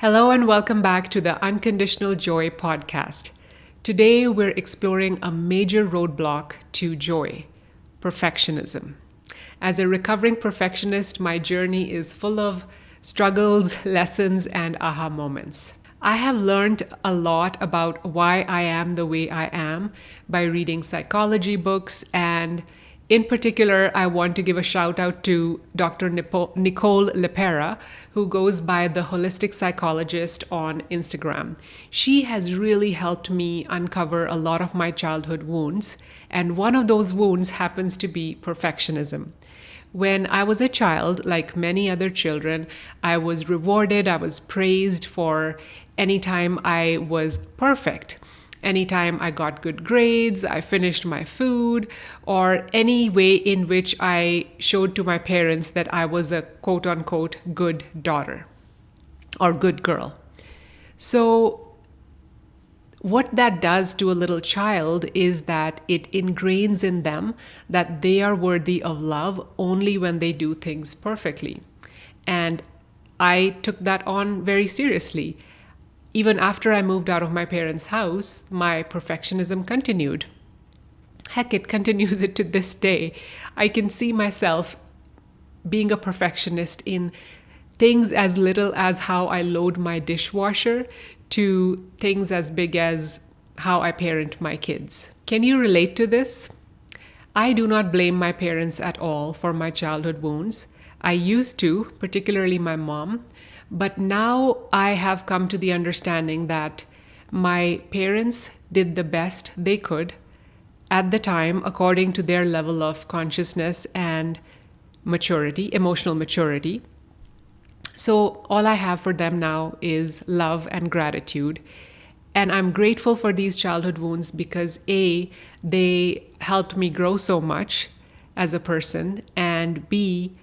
Hello and welcome back to the Unconditional Joy Podcast. Today we're exploring a major roadblock to joy, perfectionism. As a recovering perfectionist, my journey is full of struggles, lessons, and aha moments. I have learned a lot about why I am the way I am by reading psychology books, and in particular, I want to give a shout out to Dr. Nicole LePera, who goes by the Holistic Psychologist on Instagram. She has really helped me uncover a lot of my childhood wounds, and one of those wounds happens to be perfectionism. When I was a child, like many other children, I was rewarded, I was praised for any time I was perfect. Anytime I got good grades, I finished my food, or any way in which I showed to my parents that I was a quote unquote good daughter or good girl. So, what that does to a little child is that it ingrains in them that they are worthy of love only when they do things perfectly. And I took that on very seriously. Even after I moved out of my parents' house, my perfectionism continued. Heck, it continues it to this day. I can see myself being a perfectionist in things as little as how I load my dishwasher to things as big as how I parent my kids. Can you relate to this? I do not blame my parents at all for my childhood wounds. I used to, particularly my mom. But now I have come to the understanding that my parents did the best they could at the time according to their level of consciousness and maturity, emotional maturity. So all I have for them now is love and gratitude. And I'm grateful for these childhood wounds because A, they helped me grow so much as a person, and B,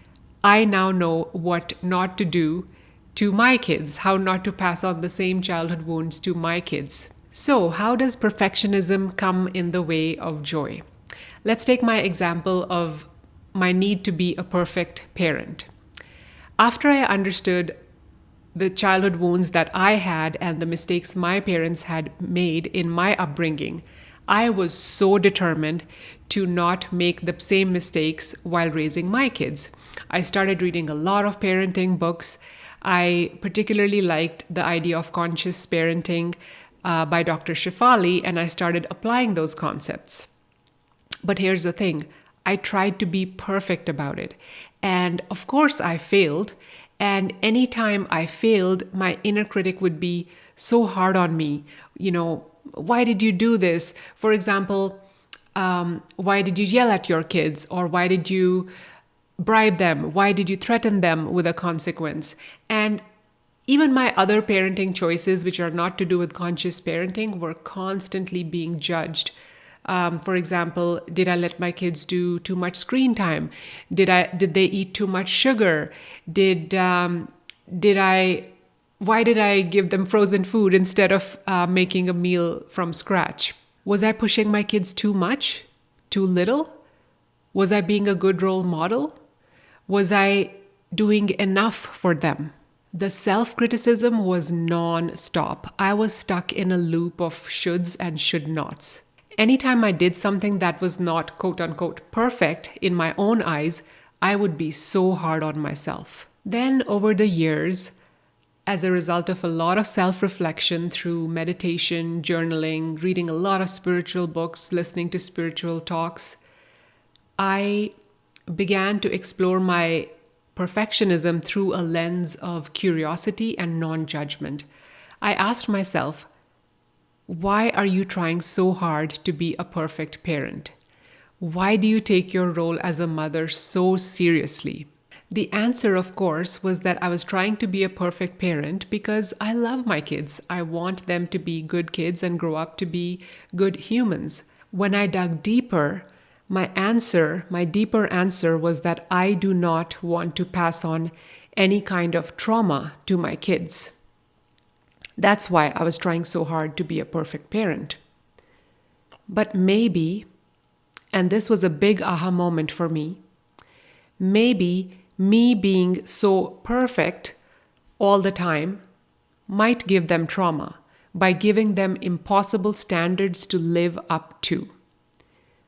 I now know what not to do to my kids, how not to pass on the same childhood wounds to my kids. So, how does perfectionism come in the way of joy? Let's take my example of my need to be a perfect parent. After I understood the childhood wounds that I had and the mistakes my parents had made in my upbringing, I was so determined to not make the same mistakes while raising my kids. I started reading a lot of parenting books. I particularly liked the idea of conscious parenting by Dr. Shefali, and I started applying those concepts. But here's the thing, I tried to be perfect about it. And of course I failed. And anytime I failed, my inner critic would be so hard on me. Why did you do this? For example, why did you yell at your kids? Or why did you bribe them? Why did you threaten them with a consequence? And even my other parenting choices, which are not to do with conscious parenting, were constantly being judged. For example, did I let my kids do too much screen time? Did they eat too much sugar? Why did I give them frozen food instead of making a meal from scratch? Was I pushing my kids too much? Too little? Was I being a good role model? Was I doing enough for them? The self-criticism was non-stop. I was stuck in a loop of shoulds and should nots. Anytime I did something that was not quote-unquote perfect in my own eyes, I would be so hard on myself. Then over the years, as a result of a lot of self-reflection through meditation, journaling, reading a lot of spiritual books, listening to spiritual talks, I began to explore my perfectionism through a lens of curiosity and non-judgment. I asked myself, why are you trying so hard to be a perfect parent? Why do you take your role as a mother so seriously? The answer, of course, was that I was trying to be a perfect parent because I love my kids. I want them to be good kids and grow up to be good humans. When I dug deeper, my deeper answer was that I do not want to pass on any kind of trauma to my kids. That's why I was trying so hard to be a perfect parent. But maybe, and this was a big aha moment for me, maybe me being so perfect all the time might give them trauma by giving them impossible standards to live up to.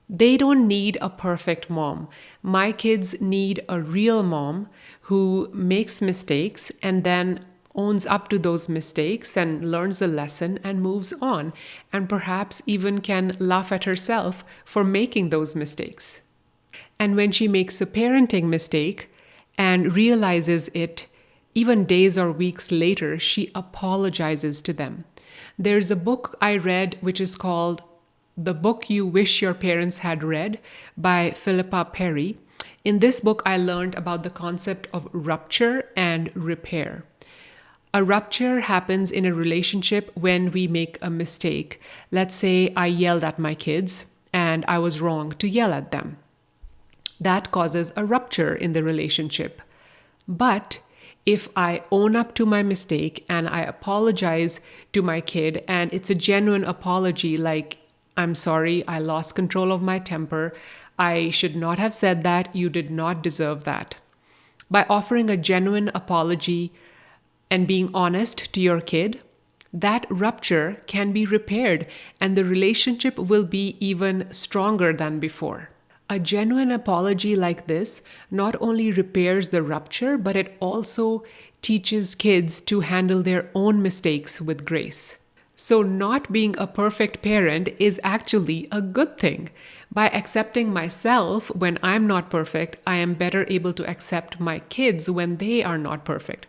They don't need a perfect mom. My kids need a real mom who makes mistakes and then owns up to those mistakes and learns the lesson and moves on, and perhaps even can laugh at herself for making those mistakes. And when she makes a parenting mistake and realizes it, even days or weeks later, she apologizes to them. There's a book I read which is called The Book You Wish Your Parents Had Read by Philippa Perry. In this book, I learned about the concept of rupture and repair. A rupture happens in a relationship when we make a mistake. Let's say I yelled at my kids and I was wrong to yell at them. That causes a rupture in the relationship. But if I own up to my mistake and I apologize to my kid, and it's a genuine apology, like, I'm sorry, I lost control of my temper. I should not have said that. You did not deserve that. By offering a genuine apology and being honest to your kid, that rupture can be repaired and the relationship will be even stronger than before. A genuine apology like this not only repairs the rupture, but it also teaches kids to handle their own mistakes with grace. So not being a perfect parent is actually a good thing. By accepting myself when I'm not perfect, I am better able to accept my kids when they are not perfect.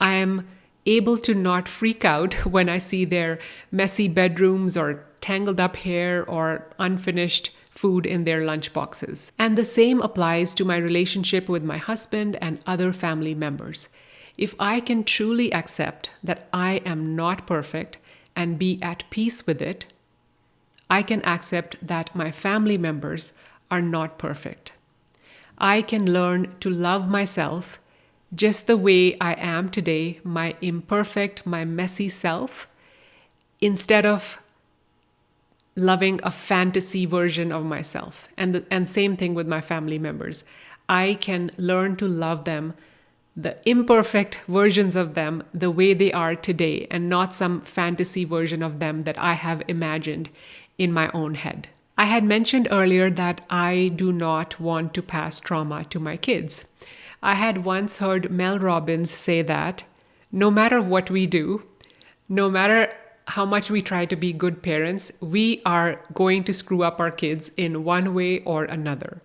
I am able to not freak out when I see their messy bedrooms or tangled up hair or unfinished food in their lunchboxes. And the same applies to my relationship with my husband and other family members. If I can truly accept that I am not perfect and be at peace with it, I can accept that my family members are not perfect. I can learn to love myself just the way I am today, my imperfect, my messy self, instead of loving a fantasy version of myself. And same thing with my family members. I can learn to love them, the imperfect versions of them, the way they are today, and not some fantasy version of them that I have imagined in my own head. I had mentioned earlier that I do not want to pass trauma to my kids. I had once heard Mel Robbins say that no matter what we do, no matter how much we try to be good parents, we are going to screw up our kids in one way or another.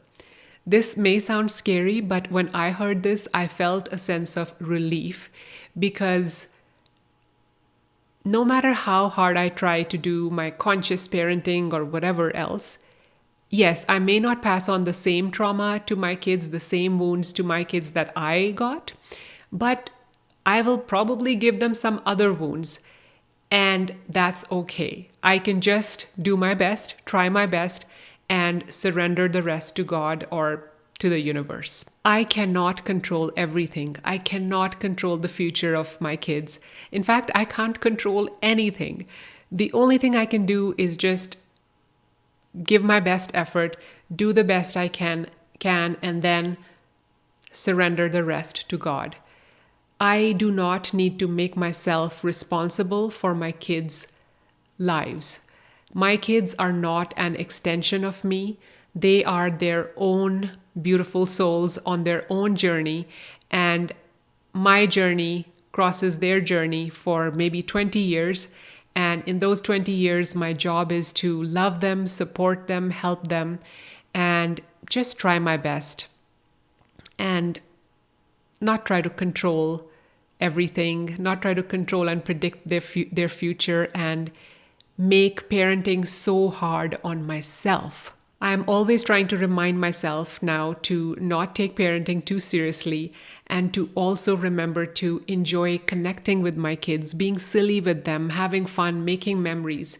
This may sound scary, but when I heard this, I felt a sense of relief because no matter how hard I try to do my conscious parenting or whatever else, yes, I may not pass on the same trauma to my kids, the same wounds to my kids that I got, but I will probably give them some other wounds, and that's okay. I can just do my best, try my best, and surrender the rest to God or to the universe. I cannot control everything. I cannot control the future of my kids. In fact, I can't control anything. The only thing I can do is just give my best effort, do the best I can, and then surrender the rest to God. I do not need to make myself responsible for my kids' lives. My kids are not an extension of me. They are their own beautiful souls on their own journey, and my journey crosses their journey for maybe 20 years. And in those 20 years, my job is to love them, support them, help them, and just try my best and not try to control everything, not try to control and predict their future and make parenting so hard on myself. I'm always trying to remind myself now to not take parenting too seriously and to also remember to enjoy connecting with my kids, being silly with them, having fun, making memories,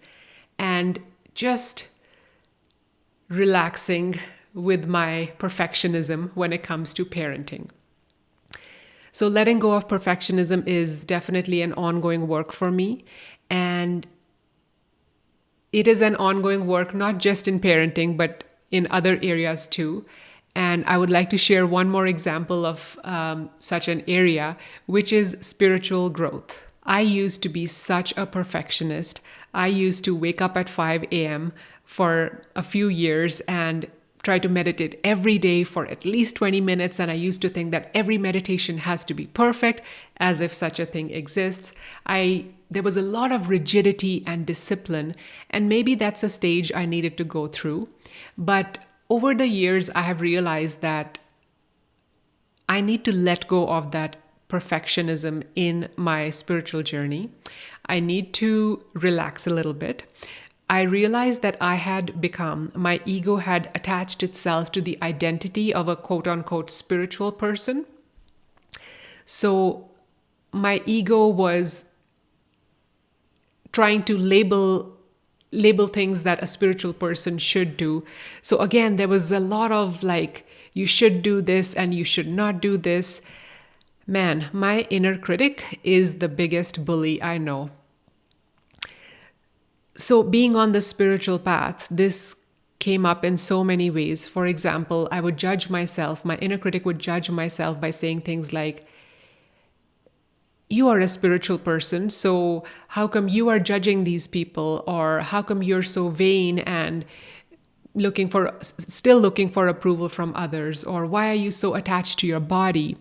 and just relaxing with my perfectionism when it comes to parenting. So letting go of perfectionism is definitely an ongoing work for me, and it is an ongoing work, not just in parenting, but in other areas too. And I would like to share one more example of such an area, which is spiritual growth. I used to be such a perfectionist. I used to wake up at 5 a.m. for a few years and try to meditate every day for at least 20 minutes. And I used to think that every meditation has to be perfect, as if such a thing exists. There was a lot of rigidity and discipline, and maybe that's a stage I needed to go through. But over the years, I have realized that I need to let go of that perfectionism in my spiritual journey. I need to relax a little bit. I realized that my ego had attached itself to the identity of a quote unquote spiritual person. So my ego was trying to label things that a spiritual person should do. So again, there was a lot of like, you should do this and you should not do this. Man, my inner critic is the biggest bully I know. So being on the spiritual path, this came up in so many ways. For example, I would judge myself. My inner critic would judge myself by saying things like, you are a spiritual person, so how come you are judging these people? Or how come you're so vain and still looking for approval from others? Or why are you so attached to your body?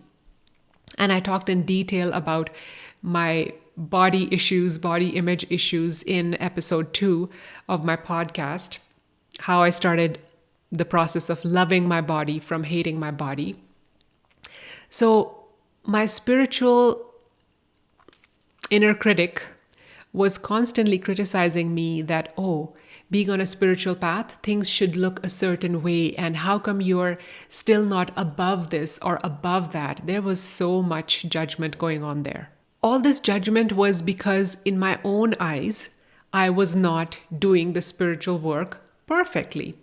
And I talked in detail about my body image issues in episode 2 of my podcast, how I started the process of loving my body from hating my body. So my spiritual inner critic was constantly criticizing me that, being on a spiritual path, things should look a certain way. And how come you're still not above this or above that? There was so much judgment going on there. All this judgment was because in my own eyes, I was not doing the spiritual work perfectly.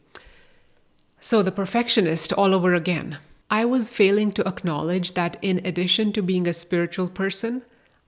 So the perfectionist all over again. I was failing to acknowledge that in addition to being a spiritual person,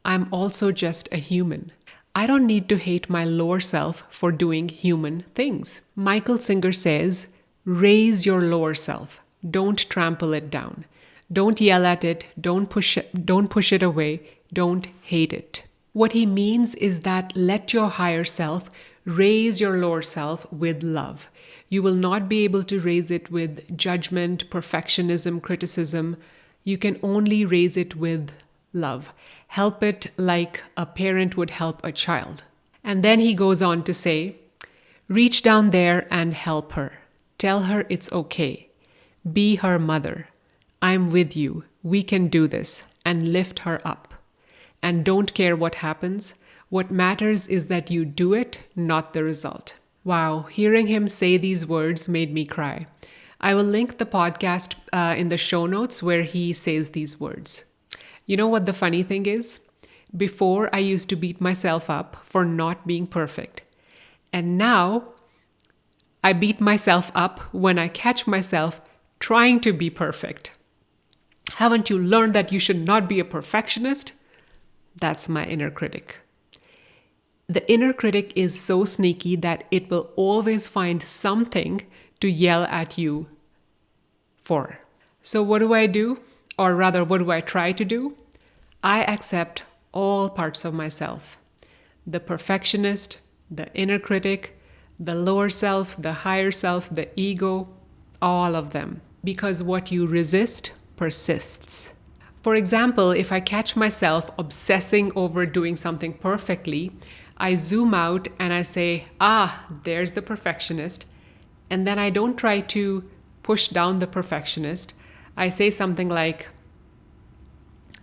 I'm also just a human. I don't need to hate my lower self for doing human things. Michael Singer says, raise your lower self. Don't trample it down. Don't yell at it. Don't push it away. Don't hate it. What he means is that let your higher self raise your lower self with love. You will not be able to raise it with judgment, perfectionism, criticism. You can only raise it with love. Help it like a parent would help a child. And then he goes on to say, reach down there and help her. Tell her it's okay. Be her mother. I'm with you. We can do this. And lift her up. And don't care what happens. What matters is that you do it, not the result. Wow, hearing him say these words made me cry. I will link the podcast in the show notes where he says these words. You know what the funny thing is? Before, I used to beat myself up for not being perfect. And now, I beat myself up when I catch myself trying to be perfect. Haven't you learned that you should not be a perfectionist? That's my inner critic. The inner critic is so sneaky that it will always find something to yell at you for. So what do I do? Or rather, what do I try to do? I accept all parts of myself. The perfectionist, the inner critic, the lower self, the higher self, the ego, all of them. Because what you resist persists. For example, if I catch myself obsessing over doing something perfectly, I zoom out and I say, there's the perfectionist. And then I don't try to push down the perfectionist. I say something like,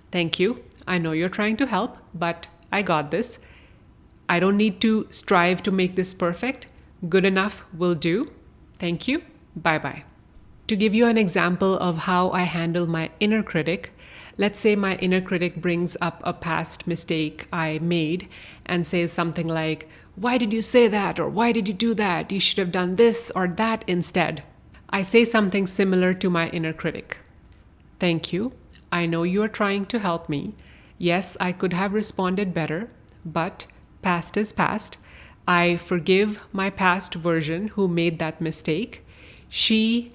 thank you. I know you're trying to help, but I got this. I don't need to strive to make this perfect. Good enough will do. Thank you. Bye-bye. To give you an example of how I handle my inner critic, let's say my inner critic brings up a past mistake I made and says something like, why did you say that? Or why did you do that? You should have done this or that instead. I say something similar to my inner critic. Thank you. I know you are trying to help me. Yes, I could have responded better, but past is past. I forgive my past version who made that mistake. She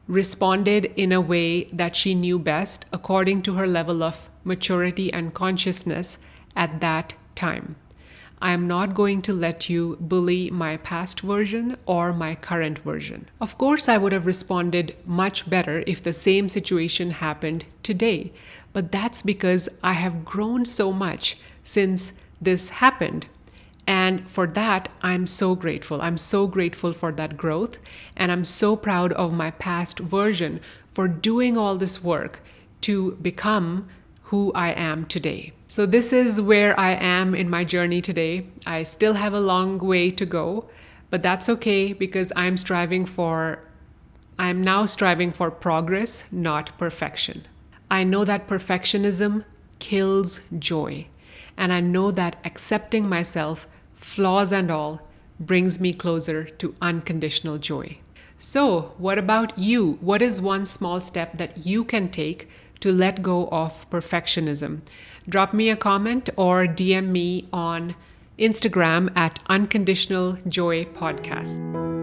responded in a way that she knew best according to her level of maturity and consciousness at that time. I am not going to let you bully my past version or my current version. Of course, I would have responded much better if the same situation happened today, but that's because I have grown so much since this happened. And for that, I'm so grateful. I'm so grateful for that growth. And I'm so proud of my past version for doing all this work to become who I am today. So this is where I am in my journey today. I still have a long way to go, but that's okay because I'm now striving for progress, not perfection. I know that perfectionism kills joy. And I know that accepting myself, flaws and all, brings me closer to unconditional joy. So, what about you? What is one small step that you can take to let go of perfectionism? Drop me a comment or DM me on Instagram at Unconditional Joy Podcast.